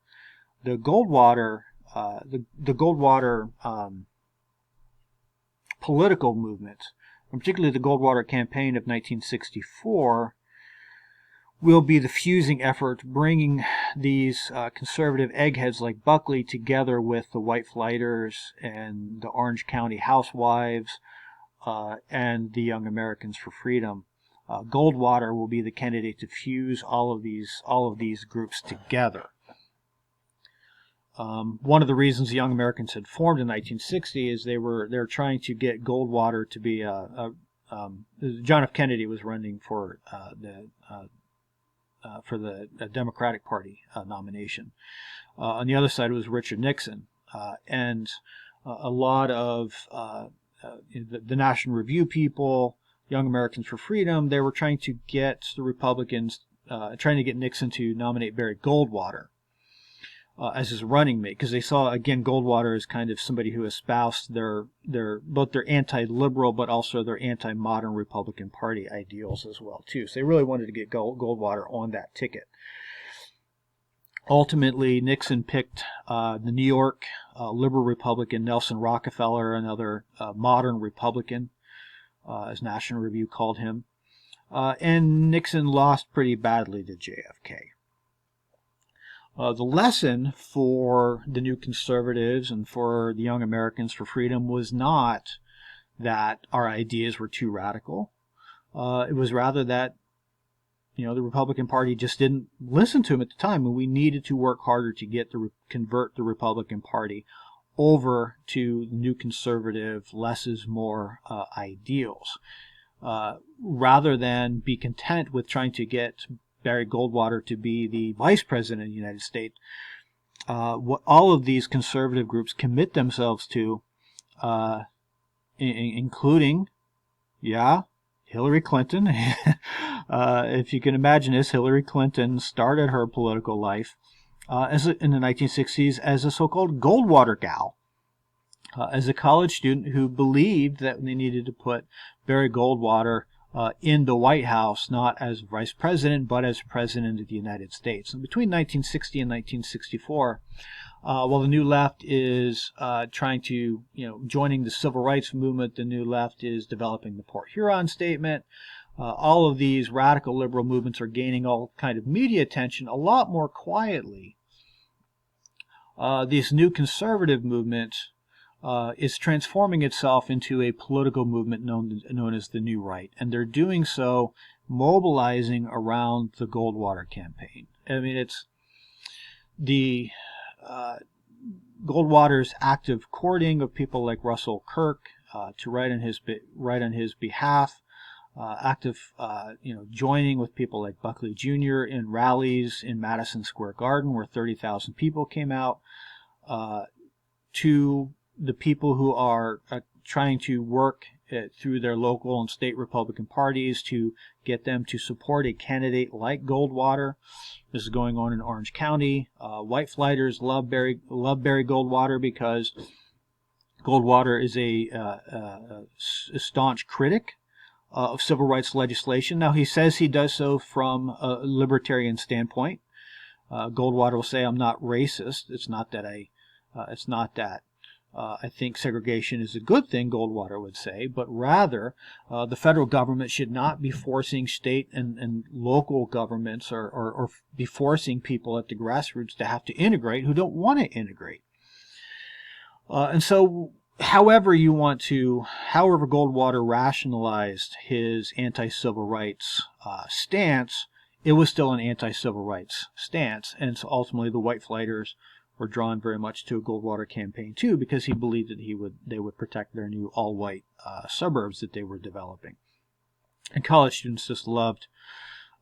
the Goldwater political movement, and particularly the Goldwater campaign of 1964, will be the fusing effort bringing these conservative eggheads like Buckley together with the White Flighters and the Orange County Housewives and the Young Americans for Freedom. Goldwater will be the candidate to fuse all of these groups together. One of the reasons the Young Americans had formed in 1960 is they were trying to get Goldwater to be John F. Kennedy was running for the Democratic Party nomination. On the other side was Richard Nixon, and a lot of the National Review people, Young Americans for Freedom, they were trying to get the Republicans, trying to get Nixon to nominate Barry Goldwater as his running mate, because they saw, again, Goldwater as kind of somebody who espoused both their anti-liberal but also their anti-modern Republican Party ideals as well too. So they really wanted to get Goldwater on that ticket. Ultimately, Nixon picked the New York liberal Republican Nelson Rockefeller, another modern Republican, as National Review called him, and Nixon lost pretty badly to JFK. The lesson for the New Conservatives and for the Young Americans for Freedom was not that our ideas were too radical. It was rather that, the Republican Party just didn't listen to him at the time, and we needed to work harder to convert the Republican Party over to new conservative, less is more ideals, rather than be content with trying to get Barry Goldwater to be the vice president of the United States. What all of these conservative groups commit themselves to, including, Hillary Clinton. If you can imagine this, Hillary Clinton started her political life in the 1960s as a so-called Goldwater gal, as a college student who believed that they needed to put Barry Goldwater in the White House, not as vice president, but as president of the United States. And between 1960 and 1964, while the New Left is trying to, joining the civil rights movement, the New Left is developing the Port Huron Statement. All of these radical liberal movements are gaining all kind of media attention a lot more quietly. This new conservative movement is transforming itself into a political movement known as the New Right, and they're doing so mobilizing around the Goldwater campaign. I mean, it's the Goldwater's active courting of people like Russell Kirk to write on his behalf, active joining with people like Buckley Jr. in rallies in Madison Square Garden where 30,000 people came out, to the people who are trying to work through their local and state Republican parties to get them to support a candidate like Goldwater. This is going on in Orange County. White Flighters love Barry Goldwater because Goldwater is a staunch critic of civil rights legislation. Now, he says he does so from a libertarian standpoint. Goldwater will say, "I'm not racist. It's not that I think segregation is a good thing," Goldwater would say, but rather the federal government should not be forcing state and local governments or be forcing people at the grassroots to have to integrate who don't want to integrate. And so however Goldwater rationalized his anti-civil rights stance, it was still an anti-civil rights stance. And so ultimately the White Flighters were drawn very much to a Goldwater campaign too, because he believed that they would protect their new all-white suburbs that they were developing. And college students just loved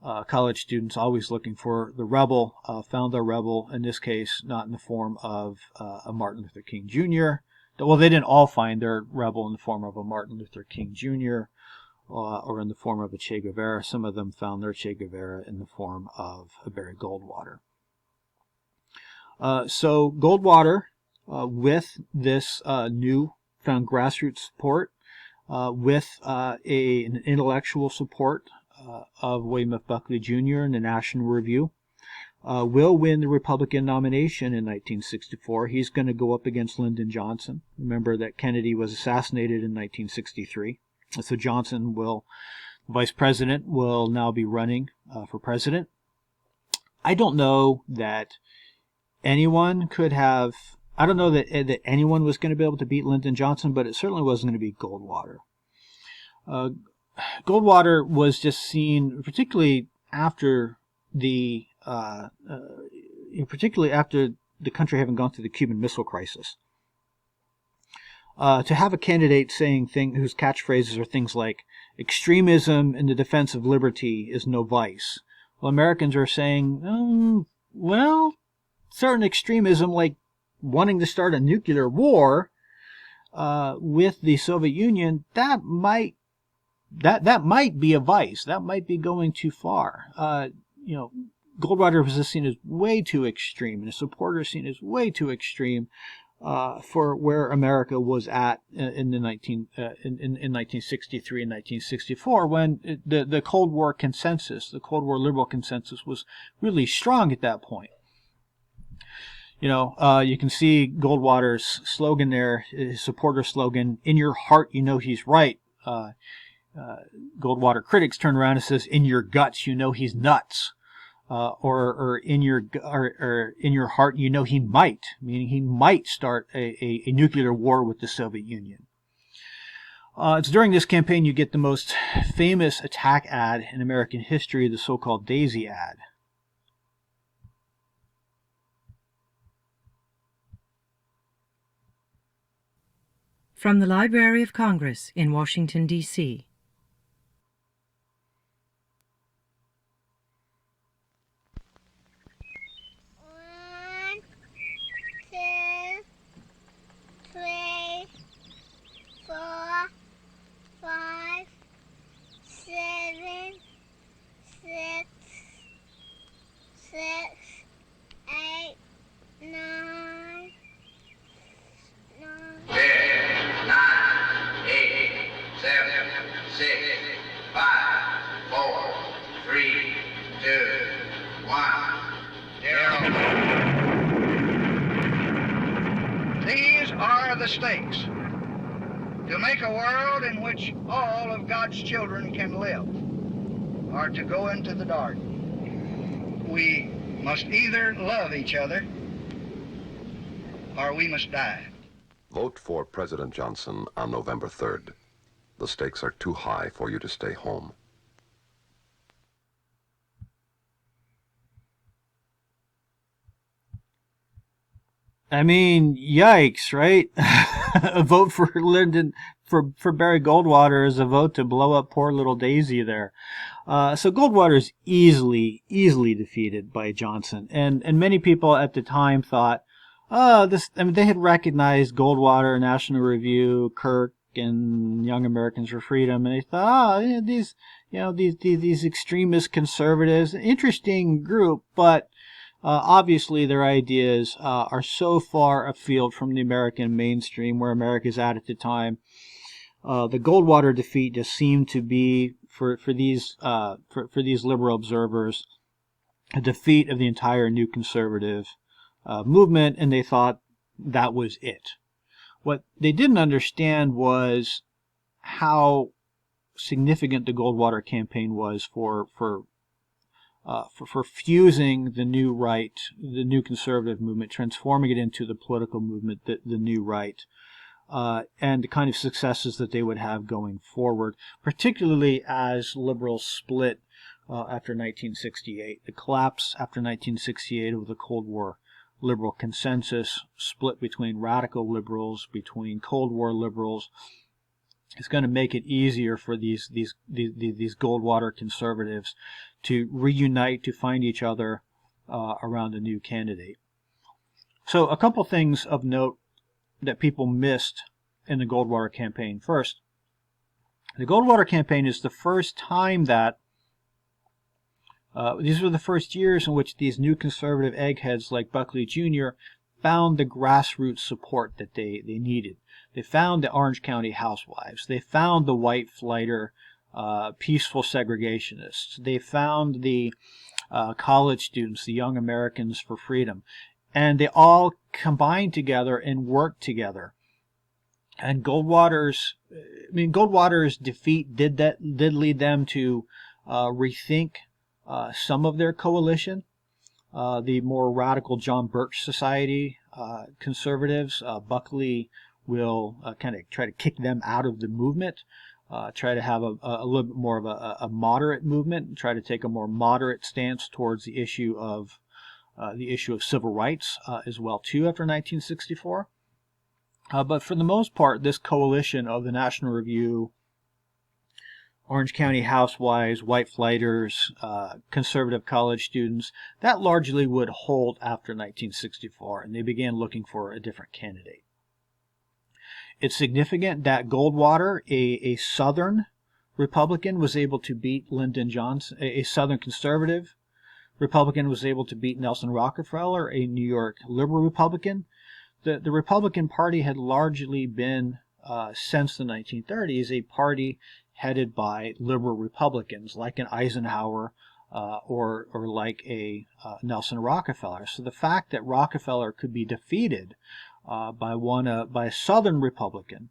college students always looking for the rebel, found the rebel, in this case, not in the form of a Martin Luther King Jr. Well, they didn't all find their rebel in the form of a Martin Luther King Jr. Or in the form of a Che Guevara. Some of them found their Che Guevara in the form of a Barry Goldwater. So Goldwater, with this newfound grassroots support, with an intellectual support of William F. Buckley Jr. and the National Review, will win the Republican nomination in 1964. He's going to go up against Lyndon Johnson. Remember that Kennedy was assassinated in 1963. So Johnson vice president, will now be running for president. I don't know that anyone could have, I don't know that anyone was going to be able to beat Lyndon Johnson, but it certainly wasn't going to be Goldwater. Goldwater was just seen, particularly after the country having gone through the Cuban Missile Crisis. To have a candidate saying whose catchphrases are things like, extremism in the defense of liberty is no vice. Well, Americans are saying, certain extremism, like wanting to start a nuclear war with the Soviet Union, that might be a vice. That might be going too far. Goldwater was seen as way too extreme, and his supporters seen as way too extreme for where America was at in 1963 and 1964, when the Cold War consensus, the Cold War liberal consensus, was really strong at that point. You can see Goldwater's slogan there, his supporter slogan, "In your heart, you know he's right." Goldwater critics turn around and says, "In your guts, you know he's nuts." Or in your heart, you know he might, meaning he might start a nuclear war with the Soviet Union. It's during this campaign you get the most famous attack ad in American history, the so-called Daisy ad. From the Library of Congress in Washington, D.C. These are the stakes. To make a world in which all of God's children can live, or to go into the dark. We must either love each other, or we must die. Vote for President Johnson on November 3rd. The stakes are too high for you to stay home. I mean, yikes, right? A vote for Lyndon, for Barry Goldwater is a vote to blow up poor little Daisy there. So Goldwater is easily defeated by Johnson. And many people at the time thought, they had recognized Goldwater, National Review, Kirk, and Young Americans for Freedom, and they thought, these extremist conservatives, interesting group, but obviously their ideas are so far afield from the American mainstream, where America's at the time. The Goldwater defeat just seemed to be, for these liberal observers, a defeat of the entire new conservative movement, and they thought that was it. What they didn't understand was how significant the Goldwater campaign was for fusing the new right, the new conservative movement, transforming it into the political movement, the new right, and the kind of successes that they would have going forward, particularly as liberals split after 1968. The collapse after 1968 of the Cold War liberal consensus, split between radical liberals, between Cold War liberals, is going to make it easier for these Goldwater conservatives to reunite, to find each other around a new candidate. So a couple things of note that people missed in the Goldwater campaign. First, the Goldwater campaign is the first time that these were the first years in which these new conservative eggheads like Buckley Jr. found the grassroots support that they needed. They found the Orange County housewives. They found the white flighter, peaceful segregationists. They found the college students, the Young Americans for Freedom. And they all combined together and worked together. And Goldwater's defeat did lead them to rethink some of their coalition. The more radical John Birch Society conservatives, Buckley will kind of try to kick them out of the movement, try to have a little bit more of a moderate movement, try to take a more moderate stance towards the issue of civil rights as well too after 1964. But for the most part, this coalition of the National Review, Orange County housewives, white flighters, conservative college students, that largely would hold after 1964, and they began looking for a different candidate. It's significant that Goldwater, a Southern Republican, was able to beat Lyndon Johnson, a Southern conservative Republican was able to beat Nelson Rockefeller, a New York liberal Republican. The Republican Party had largely been, since the 1930s, a party headed by liberal Republicans like an Eisenhower or like a Nelson Rockefeller. So the fact that Rockefeller could be defeated by a Southern Republican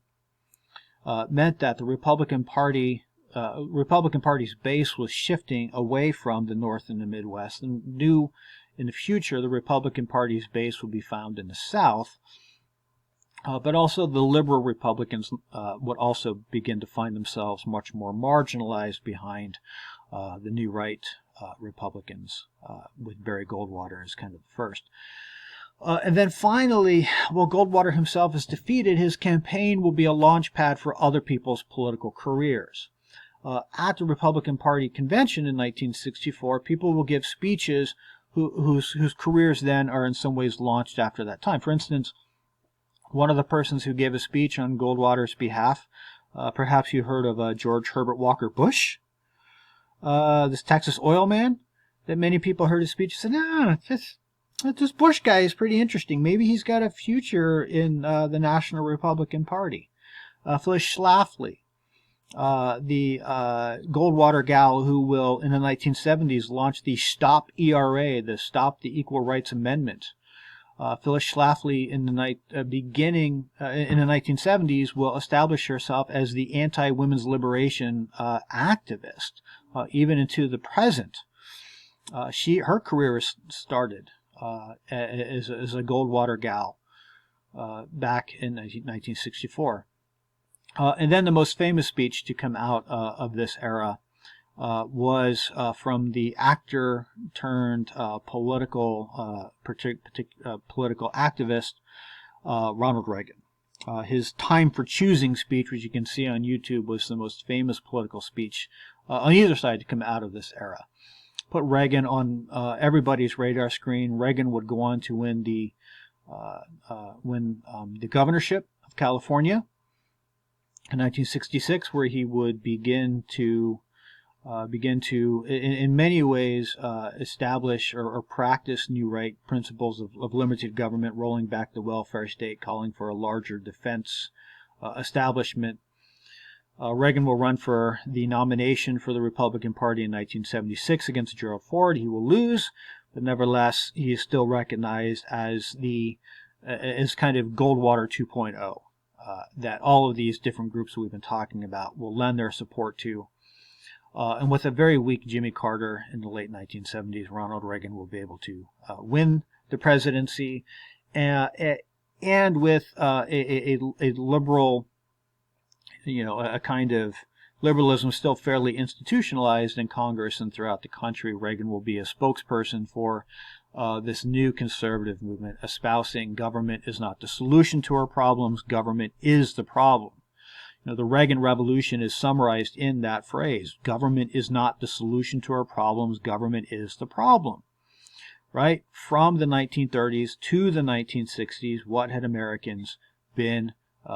meant that the Republican Party's base was shifting away from the North and the Midwest, and knew in the future the Republican Party's base would be found in the South. But also the liberal Republicans would also begin to find themselves much more marginalized behind the new right Republicans, with Barry Goldwater as kind of the first. And then finally, while Goldwater himself is defeated, his campaign will be a launch pad for other people's political careers. At the Republican Party convention in 1964, people will give speeches whose careers then are in some ways launched after that time. For instance, one of the persons who gave a speech on Goldwater's behalf, perhaps you heard of George Herbert Walker Bush, this Texas oil man, that many people heard his speech and said, no, this Bush guy is pretty interesting. Maybe he's got a future in the National Republican Party. Phyllis Schlafly, the Goldwater gal who will, in the 1970s, launch the Stop ERA, the Stop the Equal Rights Amendment. Phyllis Schlafly, in the 1970s, will establish herself as the anti-women's liberation activist, even into the present. Her career started as a Goldwater gal back in 1964. And then the most famous speech to come out of this era was from the actor turned political activist Ronald Reagan. His Time for Choosing speech, which you can see on YouTube, was the most famous political speech on either side to come out of this era. Put Reagan on everybody's radar screen. Reagan would go on to win the governorship of California in 1966, where he would begin to, in many ways, establish or practice new right principles of limited government, rolling back the welfare state, calling for a larger defense establishment. Reagan will run for the nomination for the Republican Party in 1976 against Gerald Ford. He will lose, but nevertheless, he is still recognized as kind of Goldwater 2.0. That all of these different groups we've been talking about will lend their support to. And with a very weak Jimmy Carter in the late 1970s, Ronald Reagan will be able to win the presidency, and with a liberal, a kind of liberalism still fairly institutionalized in Congress and throughout the country, Reagan will be a spokesperson for this new conservative movement, espousing government is not the solution to our problems, government is the problem. The Reagan Revolution is summarized in that phrase. Government is not the solution to our problems. Government is the problem. Right? From the 1930s to the 1960s, what had Americans been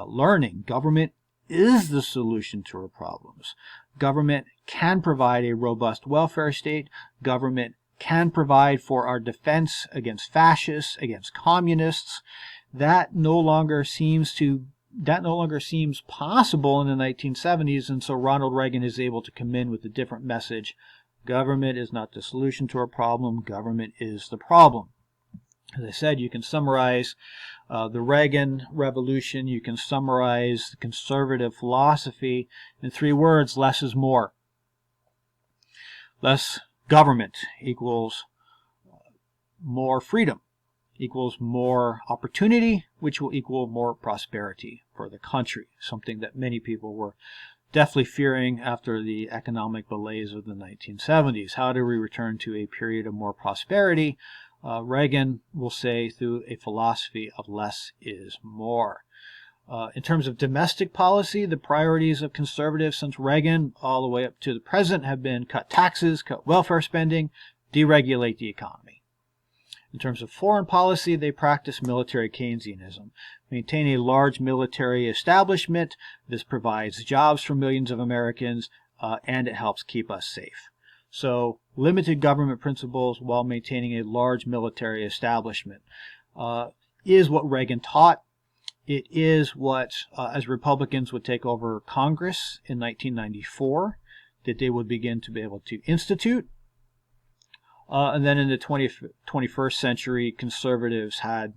learning? Government is the solution to our problems. Government can provide a robust welfare state. Government can provide for our defense against fascists, against communists. That no longer seems possible in the 1970s, and so Ronald Reagan is able to come in with a different message. Government is not the solution to our problem. Government is the problem. As I said, you can summarize the Reagan Revolution, you can summarize the conservative philosophy in 3 words: less is more. Less government equals more freedom, equals more opportunity, which will equal more prosperity for the country, something that many people were definitely fearing after the economic malaise of the 1970s. How do we return to a period of more prosperity? Reagan will say through a philosophy of less is more. In terms of domestic policy, the priorities of conservatives since Reagan all the way up to the present have been cut taxes, cut welfare spending, deregulate the economy. In terms of foreign policy, they practice military Keynesianism. Maintain a large military establishment. This provides jobs for millions of Americans, and it helps keep us safe. So, limited government principles while maintaining a large military establishment is what Reagan taught. It is what, as Republicans would take over Congress in 1994, that they would begin to be able to institute. And then in the 21st century, conservatives had,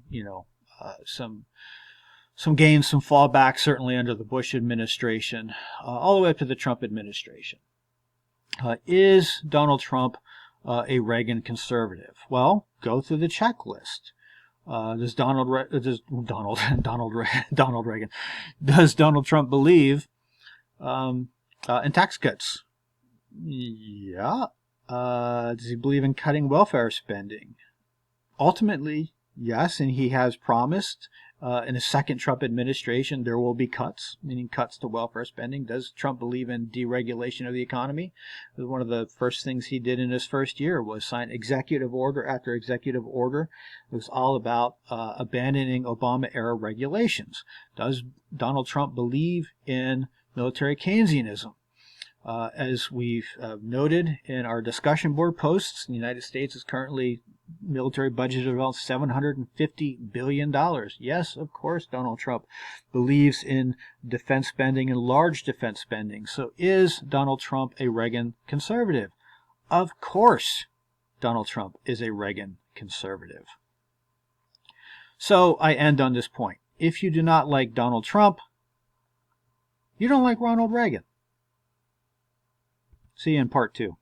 some gains, some fallback, certainly under the Bush administration, all the way up to the Trump administration. Is Donald Trump a Reagan conservative? Well, go through the checklist. Does Donald Trump believe in tax cuts? Yeah. Does he believe in cutting welfare spending? Ultimately, yes, and he has promised in a second Trump administration there will be cuts, meaning cuts to welfare spending. Does Trump believe in deregulation of the economy? One of the first things he did in his first year was sign executive order after executive order. It was all about abandoning Obama-era regulations. Does Donald Trump believe in military Keynesianism? As we've noted in our discussion board posts, the United States is currently military budget of about $750 billion. Yes, of course, Donald Trump believes in defense spending and large defense spending. So is Donald Trump a Reagan conservative? Of course, Donald Trump is a Reagan conservative. So I end on this point. If you do not like Donald Trump, you don't like Ronald Reagan. See you in part 2.